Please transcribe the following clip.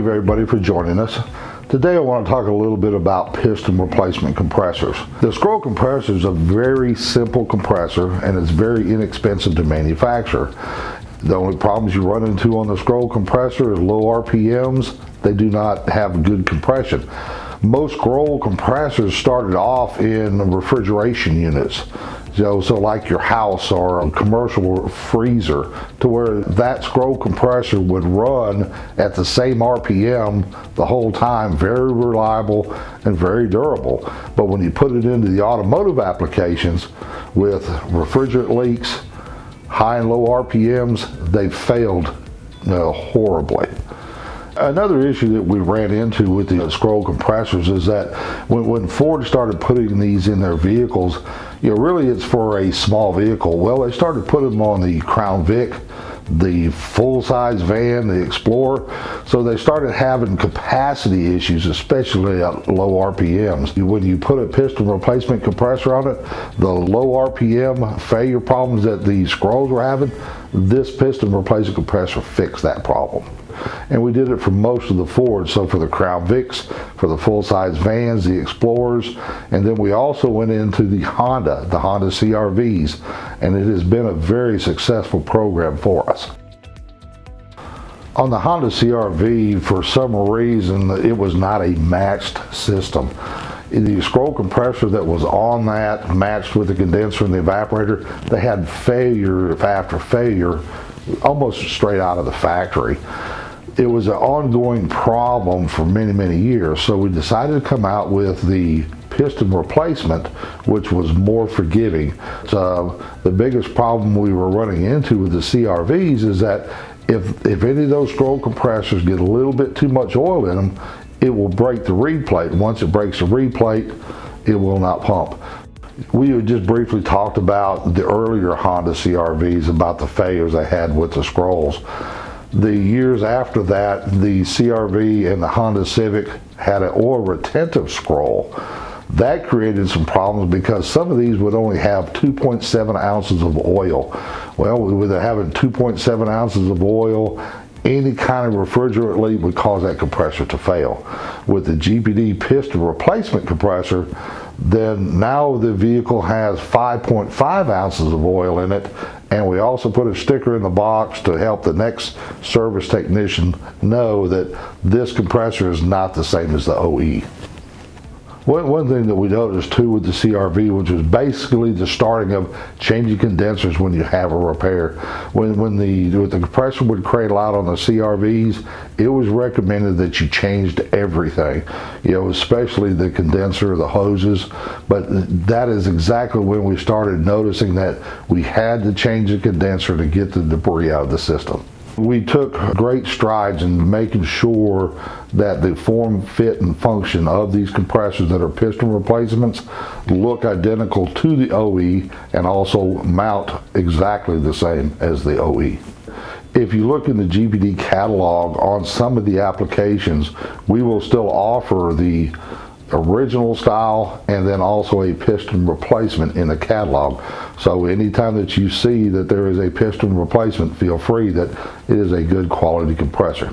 you everybody for joining us. Today I want to talk a little bit about piston replacement compressors. The scroll compressor is a very simple compressor and it's very inexpensive to manufacture. The only problems you run into on the scroll compressor is low RPMs. They do not have good compression. Most scroll compressors started off in refrigeration units. So like your house or a commercial freezer, to where that scroll compressor would run at the same RPM the whole time, very reliable and very durable. But when you put it into the automotive applications with refrigerant leaks, high and low RPMs, they've failed horribly. Another issue that we ran into with the scroll compressors is that when Ford started putting these in their vehicles, really it's for a small vehicle. Well, they started putting them on the Crown Vic, the full-size van, the Explorer, so they started having capacity issues, especially at low RPMs. When you put a piston replacement compressor on it, the low RPM failure problems that the scrolls were having, this piston replacement compressor fixed that problem. And we did it for most of the Fords, so for the Crown Vics, for the full-size vans, the Explorers, and then we also went into the Honda CRVs, and it has been a very successful program for us. On the Honda CRV, for some reason, it was not a matched system. The scroll compressor that was on that matched with the condenser and the evaporator, they had failure after failure almost straight out of the factory. It was an ongoing problem for many years, so we decided to come out with the piston replacement, which was more forgiving. So the biggest problem we were running into with the CRVs is that if any of those scroll compressors get a little bit too much oil in them, it will break the reed plate. Once it breaks the reed plate, it will not pump. We had just briefly talked about the earlier Honda CRVs, about the failures they had with the scrolls. The years after that, the CRV and the Honda Civic had an oil retentive scroll. That created some problems because some of these would only have 2.7 ounces of oil. Well, with having 2.7 ounces of oil, any kind of refrigerant leak would cause that compressor to fail. With the GPD piston replacement compressor, then now the vehicle has 5.5 ounces of oil in it, and we also put a sticker in the box to help the next service technician know that this compressor is not the same as the OE. One thing that we noticed too with the CRV, which was basically the starting of changing condensers when you have a repair. When the compressor would cradle out on the CRVs, it was recommended that you changed everything, especially the condenser, the hoses. But that is exactly when we started noticing that we had to change the condenser to get the debris out of the system. We took great strides in making sure that the form, fit, and function of these compressors that are piston replacements look identical to the OE and also mount exactly the same as the OE. If you look in the GPD catalog on some of the applications, we will still offer the original style and then also a piston replacement in the catalog. So anytime that you see that there is a piston replacement, feel free that it is a good quality compressor.